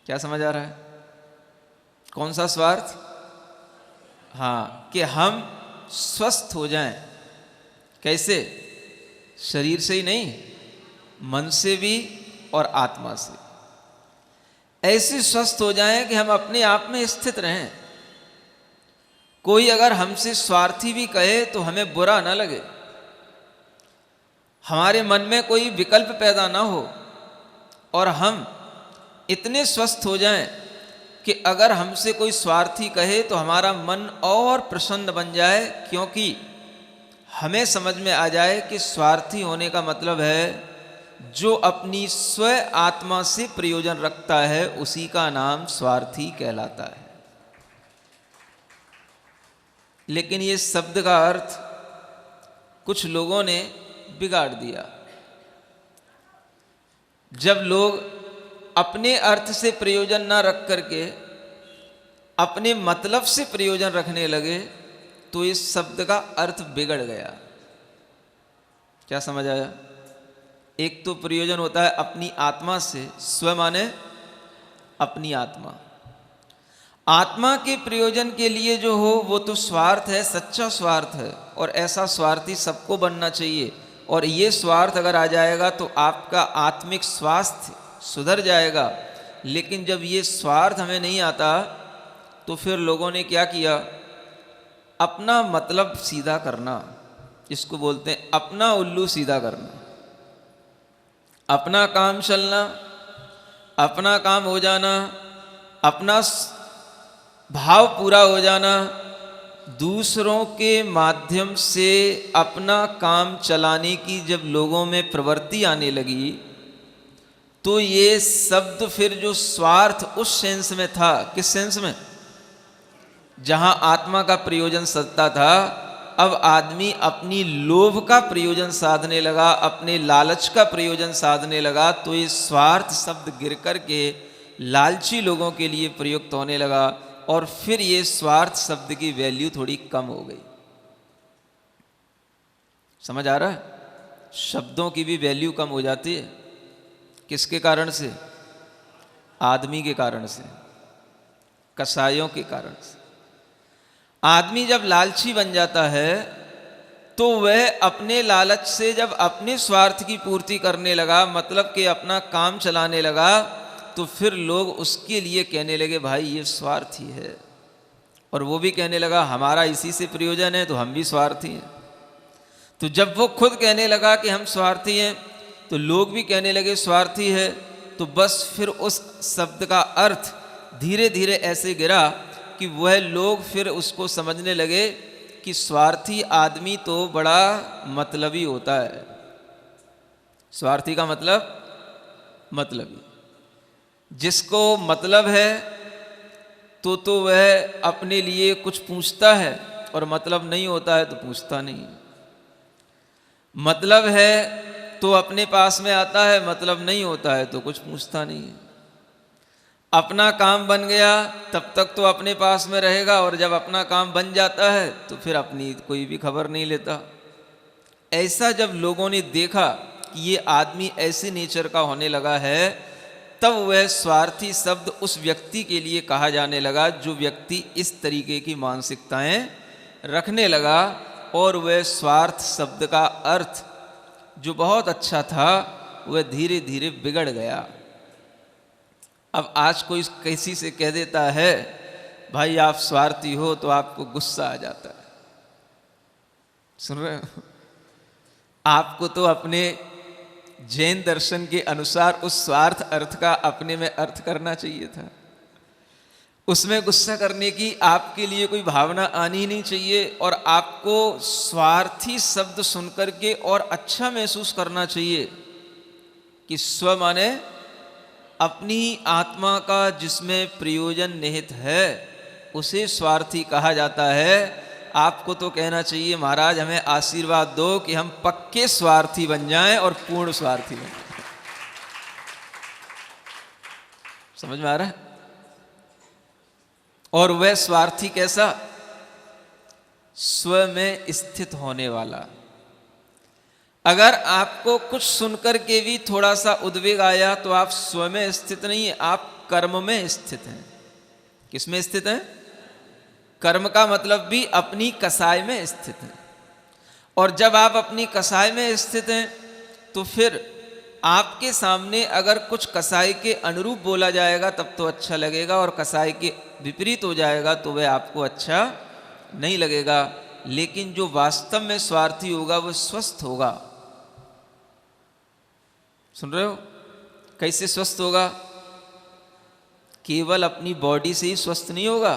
क्या समझ आ रहा है? कौन सा स्वार्थ? हाँ, कि हम स्वस्थ हो जाएं। कैसे? शरीर से ही नहीं, मन से भी और आत्मा से। ऐसे स्वस्थ हो जाएं कि हम अपने आप में स्थित रहें। कोई अगर हमसे स्वार्थी भी कहे तो हमें बुरा ना लगे, हमारे मन में कोई विकल्प पैदा ना हो, और हम इतने स्वस्थ हो जाएं कि अगर हमसे कोई स्वार्थी कहे तो हमारा मन और प्रसन्न बन जाए, क्योंकि हमें समझ में आ जाए कि स्वार्थी होने का मतलब है जो अपनी स्व आत्मा से प्रयोजन रखता है, उसी का नाम स्वार्थी कहलाता है। लेकिन ये शब्द का अर्थ कुछ लोगों ने बिगाड़ दिया। जब लोग अपने अर्थ से प्रयोजन ना रख करके अपने मतलब से प्रयोजन रखने लगे तो इस शब्द का अर्थ बिगड़ गया। क्या समझ आया? एक तो प्रयोजन होता है अपनी आत्मा से, स्व माने अपनी आत्मा। आत्मा के प्रयोजन के लिए जो हो वो तो स्वार्थ है, सच्चा स्वार्थ है, और ऐसा स्वार्थी सबको बनना चाहिए। और ये स्वार्थ अगर आ जाएगा तो आपका आत्मिक स्वास्थ्य सुधर जाएगा। लेकिन जब ये स्वार्थ हमें नहीं आता तो फिर लोगों ने क्या किया? अपना मतलब सीधा करना, इसको बोलते हैं अपना उल्लू सीधा करना। अपना काम चलना, अपना काम हो जाना, अपना भाव पूरा हो जाना, दूसरों के माध्यम से अपना काम चलाने की जब लोगों में प्रवृत्ति आने लगी तो ये शब्द फिर जो स्वार्थ उस सेंस में था, किस सेंस में? जहां आत्मा का प्रयोजन सत्ता था, अब आदमी अपनी लोभ का प्रयोजन साधने लगा, अपने लालच का प्रयोजन साधने लगा, तो ये स्वार्थ शब्द गिर कर के लालची लोगों के लिए प्रयुक्त होने लगा, और फिर ये स्वार्थ शब्द की वैल्यू थोड़ी कम हो गई। समझ आ रहा है? शब्दों की भी वैल्यू कम हो जाती है। किसके कारण से? आदमी के कारण से, कसाइयों के कारण से। आदमी जब लालची बन जाता है तो वह अपने लालच से जब अपने स्वार्थ की पूर्ति करने लगा, मतलब कि अपना काम चलाने लगा, तो फिर लोग उसके लिए कहने लगे भाई ये स्वार्थी है, और वो भी कहने लगा हमारा इसी से प्रयोजन है तो हम भी स्वार्थी हैं। तो जब वो खुद कहने लगा कि हम स्वार्थी हैं तो लोग भी कहने लगे स्वार्थी है, तो बस फिर उस शब्द का अर्थ धीरे धीरे ऐसे गिरा कि वह लोग फिर उसको समझने लगे कि स्वार्थी आदमी तो बड़ा मतलबी होता है। स्वार्थी का मतलबी, जिसको मतलब है तो वह अपने लिए कुछ पूछता है, और मतलब नहीं होता है तो पूछता नहीं। मतलब है तो अपने पास में आता है, मतलब नहीं होता है तो कुछ पूछता नहीं है। अपना काम बन गया तब तक तो अपने पास में रहेगा, और जब अपना काम बन जाता है तो फिर अपनी कोई भी खबर नहीं लेता। ऐसा जब लोगों ने देखा कि ये आदमी ऐसे नेचर का होने लगा है, तब वह स्वार्थी शब्द उस व्यक्ति के लिए कहा जाने लगा जो व्यक्ति इस तरीके की मानसिकताएं रखने लगा, और वह स्वार्थ शब्द का अर्थ जो बहुत अच्छा था वह धीरे धीरे बिगड़ गया। अब आज कोई किसी से कह देता है भाई आप स्वार्थी हो तो आपको गुस्सा आ जाता है। सुन रहे हो? आपको तो अपने जैन दर्शन के अनुसार उस स्वार्थ अर्थ का अपने में अर्थ करना चाहिए था। उसमें गुस्सा करने की आपके लिए कोई भावना आनी नहीं चाहिए, और आपको स्वार्थी शब्द सुनकर के और अच्छा महसूस करना चाहिए कि स्व माने अपनी आत्मा का जिसमें प्रयोजन निहित है उसे स्वार्थी कहा जाता है। आपको तो कहना चाहिए महाराज हमें आशीर्वाद दो कि हम पक्के स्वार्थी बन जाएं और पूर्ण स्वार्थी बन जाएं। समझ में आ रहा है? और वह स्वार्थी कैसा? स्व में स्थित होने वाला। अगर आपको कुछ सुनकर के भी थोड़ा सा उद्वेग आया तो आप स्व में स्थित नहीं है, आप कर्म में स्थित हैं। किस में स्थित हैं? कर्म का मतलब भी अपनी कसाई में स्थित हैं। और जब आप अपनी कसाई में स्थित हैं तो फिर आपके सामने अगर कुछ कसाई के अनुरूप बोला जाएगा तब तो अच्छा लगेगा, और कसाई के विपरीत हो जाएगा तो वह आपको अच्छा नहीं लगेगा। लेकिन जो वास्तव में स्वार्थी होगा वो स्वस्थ होगा। सुन रहे हो? कैसे स्वस्थ होगा? केवल अपनी बॉडी से ही स्वस्थ नहीं होगा,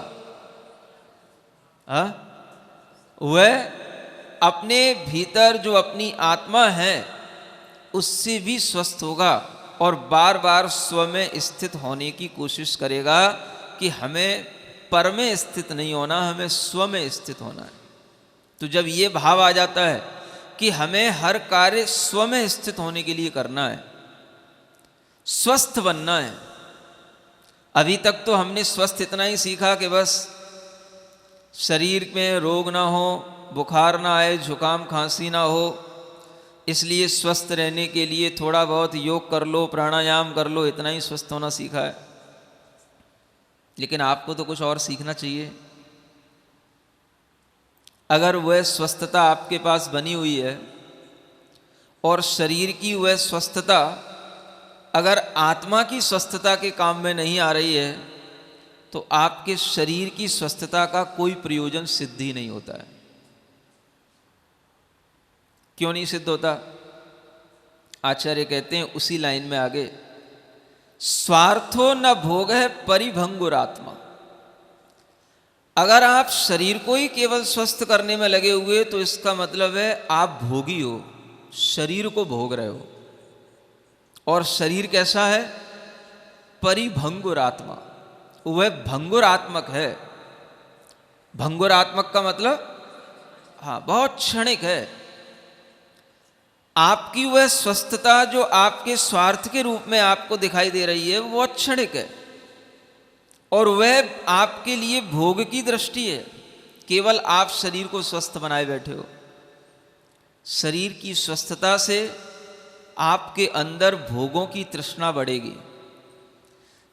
वह अपने भीतर जो अपनी आत्मा है उससे भी स्वस्थ होगा, और बार बार स्व में स्थित होने की कोशिश करेगा कि हमें पर में स्थित नहीं होना, हमें स्व में स्थित होना है। तो जब ये भाव आ जाता है कि हमें हर कार्य स्व में स्थित होने के लिए करना है, स्वस्थ बनना है। अभी तक तो हमने स्वस्थ इतना ही सीखा कि बस शरीर में रोग ना हो, बुखार ना आए, जुकाम खांसी ना हो, इसलिए स्वस्थ रहने के लिए थोड़ा बहुत योग कर लो, प्राणायाम कर लो, इतना ही स्वस्थ होना सीखा है। लेकिन आपको तो कुछ और सीखना चाहिए। अगर वह स्वस्थता आपके पास बनी हुई है और शरीर की वह स्वस्थता अगर आत्मा की स्वस्थता के काम में नहीं आ रही है तो आपके शरीर की स्वस्थता का कोई प्रयोजन सिद्ध ही नहीं होता है। क्यों नहीं सिद्ध होता? आचार्य कहते हैं उसी लाइन में आगे, स्वार्थो न भोग है परिभंगुरात्मा। अगर आप शरीर को ही केवल स्वस्थ करने में लगे हुए तो इसका मतलब है आप भोगी हो, शरीर को भोग रहे हो। और शरीर कैसा है? परिभंगुरात्मा, वह भंगुरात्मक है। भंगुरात्मक का मतलब बहुत क्षणिक है। आपकी वह स्वस्थता जो आपके स्वार्थ के रूप में आपको दिखाई दे रही है वो क्षणिक है, और वह आपके लिए भोग की दृष्टि है। केवल आप शरीर को स्वस्थ बनाए बैठे हो। शरीर की स्वस्थता से आपके अंदर भोगों की तृष्णा बढ़ेगी।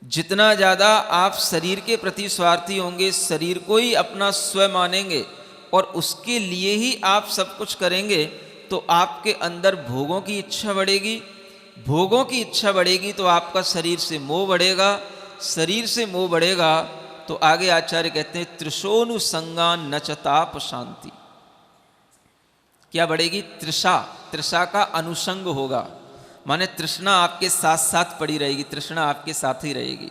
जितना ज़्यादा आप शरीर के प्रति स्वार्थी होंगे, शरीर को ही अपना स्व मानेंगे और उसके लिए ही आप सब कुछ करेंगे, तो आपके अंदर भोगों की इच्छा बढ़ेगी। भोगों की इच्छा बढ़ेगी तो आपका शरीर से मोह बढ़ेगा। शरीर से मोह बढ़ेगा तो आगे आचार्य कहते हैं तृषोनुसंगान न च ताप शांति। क्या बढ़ेगी? तृषा। तृषा का अनुसंग होगा, माने तृष्णा आपके साथ साथ पड़ी रहेगी, तृष्णा आपके साथ ही रहेगी।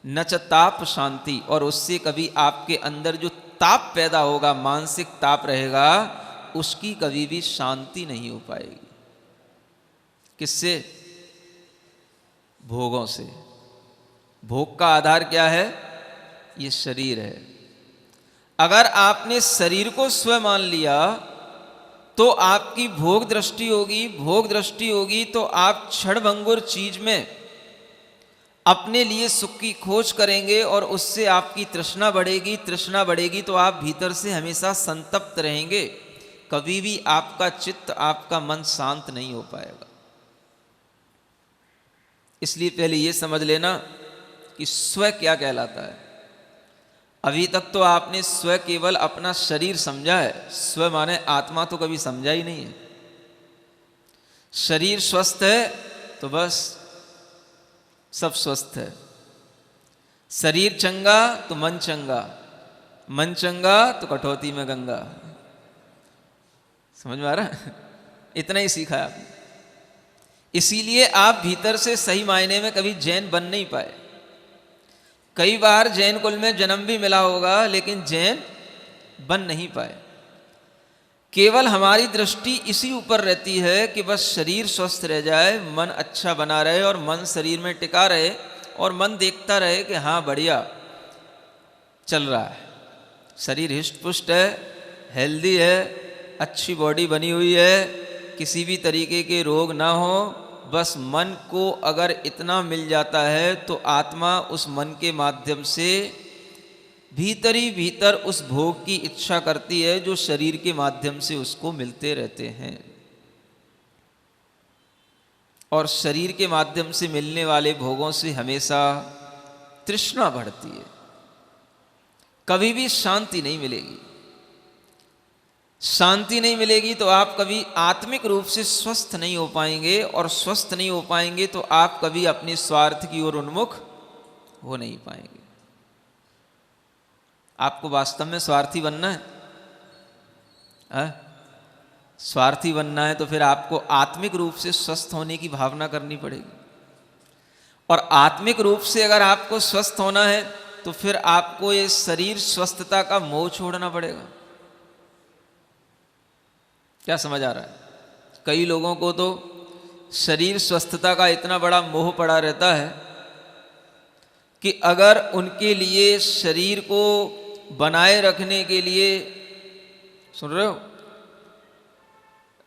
न च ताप शांति, और उससे कभी आपके अंदर जो ताप पैदा होगा, मानसिक ताप रहेगा, उसकी कभी भी शांति नहीं हो पाएगी। किससे? भोगों से। भोग का आधार क्या है? ये शरीर है। अगर आपने शरीर को स्व मान लिया तो आपकी भोग दृष्टि होगी। भोग दृष्टि होगी तो आप क्षणभंगुर चीज में अपने लिए सुख की खोज करेंगे और उससे आपकी तृष्णा बढ़ेगी। तृष्णा बढ़ेगी तो आप भीतर से हमेशा संतप्त रहेंगे। कभी भी आपका चित्त, आपका मन शांत नहीं हो पाएगा। इसलिए पहले ये समझ लेना कि स्व क्या कहलाता है। अभी तक तो आपने स्व केवल अपना शरीर समझा है। स्व माने आत्मा तो कभी समझा ही नहीं है। शरीर स्वस्थ है तो बस सब स्वस्थ है। शरीर चंगा तो मन चंगा, मन चंगा तो कटौती में गंगा। समझ में आ रहा? इतना ही सीखा है आपने। इसीलिए आप भीतर से सही मायने में कभी जैन बन नहीं पाए। कई बार जैन कुल में जन्म भी मिला होगा लेकिन जैन बन नहीं पाए। केवल हमारी दृष्टि इसी ऊपर रहती है कि बस शरीर स्वस्थ रह जाए, मन अच्छा बना रहे और मन शरीर में टिका रहे और मन देखता रहे कि हाँ बढ़िया चल रहा है, शरीर हिष्ट पुष्ट है, हेल्दी है, अच्छी बॉडी बनी हुई है, किसी भी तरीके के रोग ना हो। बस मन को अगर इतना मिल जाता है तो आत्मा उस मन के माध्यम से भीतर ही भीतर उस भोग की इच्छा करती है जो शरीर के माध्यम से उसको मिलते रहते हैं। और शरीर के माध्यम से मिलने वाले भोगों से हमेशा तृष्णा बढ़ती है, कभी भी शांति नहीं मिलेगी। शांति नहीं मिलेगी तो आप कभी आत्मिक रूप से स्वस्थ नहीं हो पाएंगे, और स्वस्थ नहीं हो पाएंगे तो आप कभी अपने स्वार्थ की ओर उन्मुख हो नहीं पाएंगे। आपको वास्तव में स्वार्थी बनना है? स्वार्थी बनना है तो फिर आपको आत्मिक रूप से स्वस्थ होने की भावना करनी पड़ेगी, और आत्मिक रूप से अगर आपको स्वस्थ होना है तो फिर आपको ये शरीर स्वस्थता का मोह छोड़ना पड़ेगा। क्या समझ आ रहा है? कई लोगों को तो शरीर स्वस्थता का इतना बड़ा मोह पड़ा रहता है कि अगर उनके लिए शरीर को बनाए रखने के लिए, सुन रहे हो,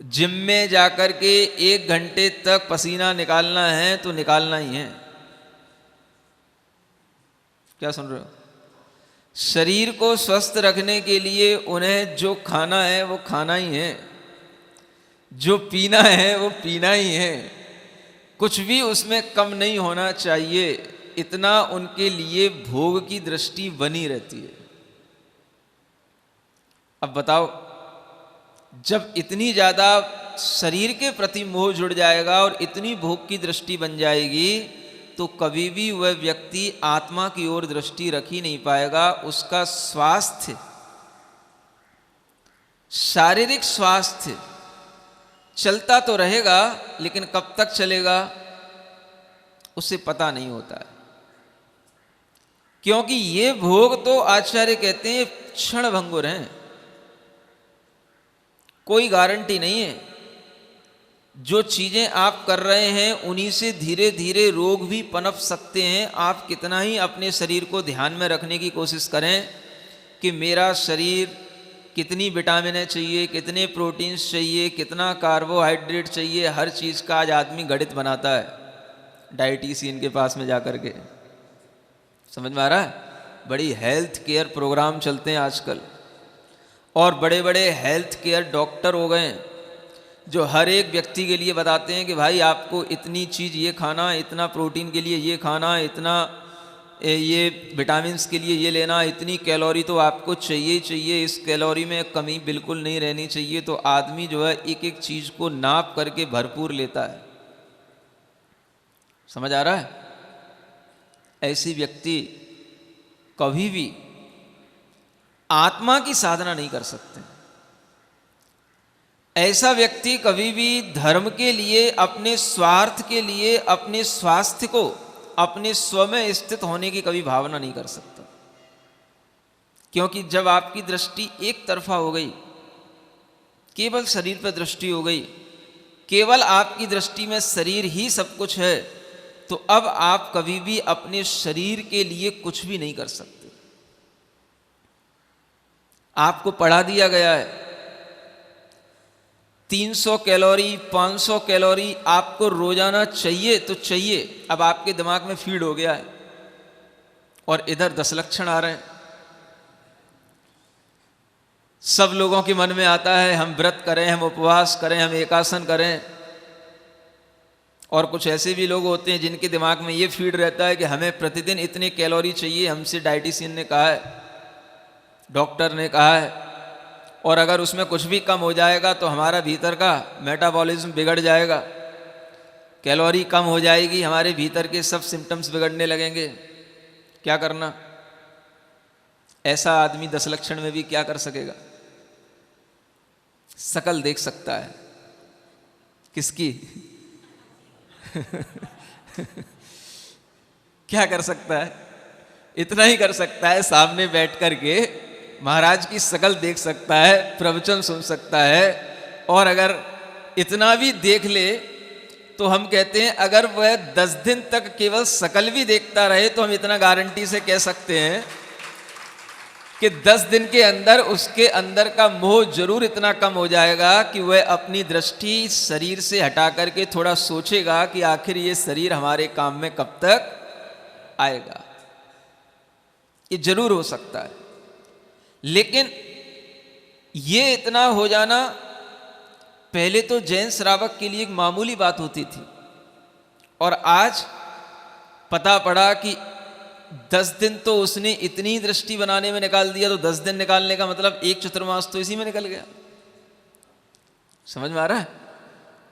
जिम में जाकर के 1 घंटे तक पसीना निकालना है तो निकालना ही है। क्या सुन रहे हो? शरीर को स्वस्थ रखने के लिए उन्हें जो खाना है वो खाना ही है, जो पीना है वो पीना ही है, कुछ भी उसमें कम नहीं होना चाहिए। इतना उनके लिए भोग की दृष्टि बनी रहती है। अब बताओ, जब इतनी ज़्यादा शरीर के प्रति मोह जुड़ जाएगा और इतनी भोग की दृष्टि बन जाएगी तो कभी भी वह व्यक्ति आत्मा की ओर दृष्टि रख ही नहीं पाएगा। उसका स्वास्थ्य, शारीरिक स्वास्थ्य चलता तो रहेगा लेकिन कब तक चलेगा उसे पता नहीं होता है, क्योंकि ये भोग तो आचार्य कहते हैं क्षण भंगुर हैं, कोई गारंटी नहीं है। जो चीजें आप कर रहे हैं उन्हीं से धीरे धीरे रोग भी पनप सकते हैं। आप कितना ही अपने शरीर को ध्यान में रखने की कोशिश करें कि मेरा शरीर कितनी विटामिनें चाहिए, कितने प्रोटीन्स चाहिए, कितना कार्बोहाइड्रेट चाहिए, हर चीज़ का आज आदमी गणित बनाता है डाइटिशियन के पास में जाकर के। समझ में आ रहा है? बड़ी हेल्थ केयर प्रोग्राम चलते हैं आजकल, और बड़े बड़े हेल्थ केयर डॉक्टर हो गए हैं जो हर एक व्यक्ति के लिए बताते हैं कि भाई आपको इतनी चीज़ ये खाना, इतना प्रोटीन के लिए ये खाना, इतना ये विटामिन्स के लिए ये लेना, इतनी कैलोरी तो आपको चाहिए ही चाहिए, इस कैलोरी में कमी बिल्कुल नहीं रहनी चाहिए। तो आदमी जो है एक एक चीज़ को नाप करके भरपूर लेता है। समझ आ रहा है? ऐसी व्यक्ति कभी भी आत्मा की साधना नहीं कर सकते। ऐसा व्यक्ति कभी भी धर्म के लिए, अपने स्वार्थ के लिए, अपने स्वास्थ्य को, अपने स्व में स्थित होने की कभी भावना नहीं कर सकता, क्योंकि जब आपकी दृष्टि एक तरफा हो गई, केवल शरीर पर दृष्टि हो गई, केवल आपकी दृष्टि में शरीर ही सब कुछ है, तो अब आप कभी भी अपने शरीर के लिए कुछ भी नहीं कर सकते। आपको पढ़ा दिया गया है 300 कैलोरी, 500 कैलोरी आपको रोजाना चाहिए तो चाहिए। अब आपके दिमाग में फीड हो गया है, और इधर 10 लक्षण आ रहे हैं। सब लोगों के मन में आता है हम व्रत करें, हम उपवास करें, हम एकासन करें, और कुछ ऐसे भी लोग होते हैं जिनके दिमाग में ये फीड रहता है कि हमें प्रतिदिन इतने कैलोरी चाहिए, हमसे डाइटिशियन ने कहा है, डॉक्टर ने कहा है, और अगर उसमें कुछ भी कम हो जाएगा तो हमारा भीतर का मेटाबॉलिज्म बिगड़ जाएगा, कैलोरी कम हो जाएगी, हमारे भीतर के सब सिम्टम्स बिगड़ने लगेंगे। क्या करना? ऐसा आदमी 10 लक्षण में भी क्या कर सकेगा? शकल देख सकता है। किसकी? क्या कर सकता है? इतना ही कर सकता है, सामने बैठ करके महाराज की शकल देख सकता है, प्रवचन सुन सकता है, और अगर इतना भी देख ले तो हम कहते हैं अगर वह 10 दिन तक केवल शकल भी देखता रहे तो हम इतना गारंटी से कह सकते हैं कि 10 दिन के अंदर उसके अंदर का मोह जरूर इतना कम हो जाएगा कि वह अपनी दृष्टि शरीर से हटा करके थोड़ा सोचेगा कि आखिर ये शरीर हमारे काम में कब तक आएगा। ये जरूर हो सकता है, लेकिन ये इतना हो जाना पहले तो जैन श्रावक के लिए एक मामूली बात होती थी, और आज पता पड़ा कि 10 दिन तो उसने इतनी दृष्टि बनाने में निकाल दिया, तो 10 दिन निकालने का मतलब 1 चतुर्मास तो इसी में निकल गया। समझ में आ रहा है?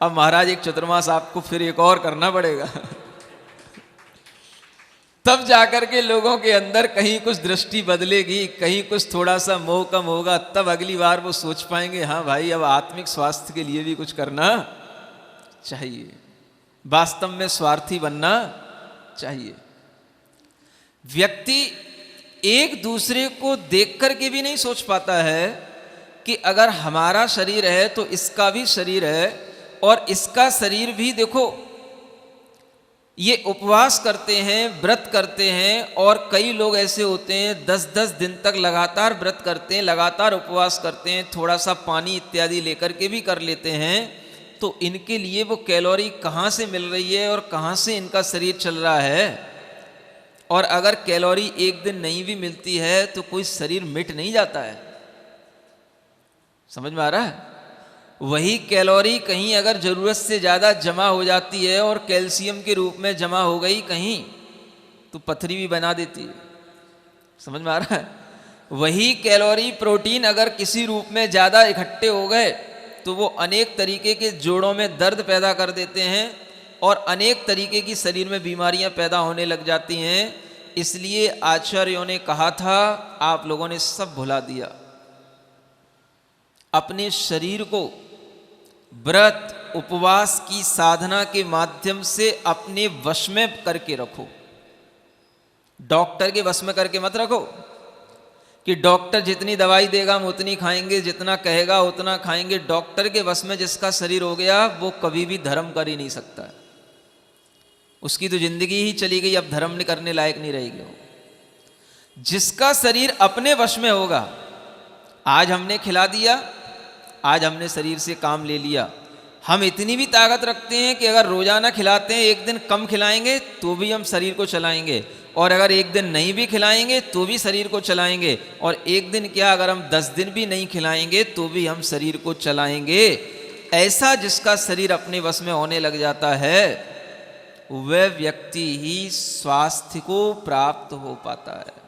अब महाराज 1 चतुर्मास आपको फिर एक और करना पड़ेगा तब जाकर के लोगों के अंदर कहीं कुछ दृष्टि बदलेगी, कहीं कुछ थोड़ा सा मोह कम होगा, तब अगली बार वो सोच पाएंगे हाँ भाई अब आत्मिक स्वास्थ्य के लिए भी कुछ करना चाहिए, वास्तव में स्वार्थी बनना चाहिए। व्यक्ति एक दूसरे को देख करके भी नहीं सोच पाता है कि अगर हमारा शरीर है तो इसका भी शरीर है, और इसका शरीर भी देखो ये उपवास करते हैं, व्रत करते हैं, और कई लोग ऐसे होते हैं 10-10 दिन तक लगातार व्रत करते हैं, लगातार उपवास करते हैं, थोड़ा सा पानी इत्यादि लेकर के भी कर लेते हैं, तो इनके लिए वो कैलोरी कहाँ से मिल रही है और कहाँ से इनका शरीर चल रहा है। और अगर कैलोरी एक दिन नहीं भी मिलती है तो कोई शरीर मिट नहीं जाता है। समझ में आ रहा है? वही कैलोरी कहीं अगर ज़रूरत से ज़्यादा जमा हो जाती है और कैल्शियम के रूप में जमा हो गई कहीं, तो पथरी भी बना देती है। समझ में आ रहा है? वही कैलोरी प्रोटीन अगर किसी रूप में ज़्यादा इकट्ठे हो गए तो वो अनेक तरीके के जोड़ों में दर्द पैदा कर देते हैं और अनेक तरीके की शरीर में बीमारियां पैदा होने लग जाती हैं। इसलिए आचार्यों ने कहा था, आप लोगों ने सब भुला दिया। अपने शरीर को व्रत उपवास की साधना के माध्यम से अपने वश में करके रखो। डॉक्टर के वश में करके मत रखो कि डॉक्टर जितनी दवाई देगा हम उतनी खाएंगे, जितना कहेगा उतना खाएंगे। डॉक्टर के वश में जिसका शरीर हो गया वो कभी भी धर्म कर ही नहीं सकता है। उसकी तो जिंदगी ही चली गई, अब धर्म करने लायक नहीं रहेगी वो। जिसका शरीर अपने वश में होगा, आज हमने खिला दिया, आज हमने शरीर से काम ले लिया। हम इतनी भी ताकत रखते हैं कि अगर रोजाना खिलाते हैं, एक दिन कम खिलाएंगे तो भी हम शरीर को चलाएंगे, और अगर एक दिन नहीं भी खिलाएंगे तो भी शरीर को चलाएंगे, और एक दिन क्या अगर हम 10 दिन भी नहीं खिलाएंगे तो भी हम शरीर को चलाएंगे। ऐसा जिसका शरीर अपने वश में होने लग जाता है वह व्यक्ति ही स्वास्थ्य को प्राप्त हो पाता है।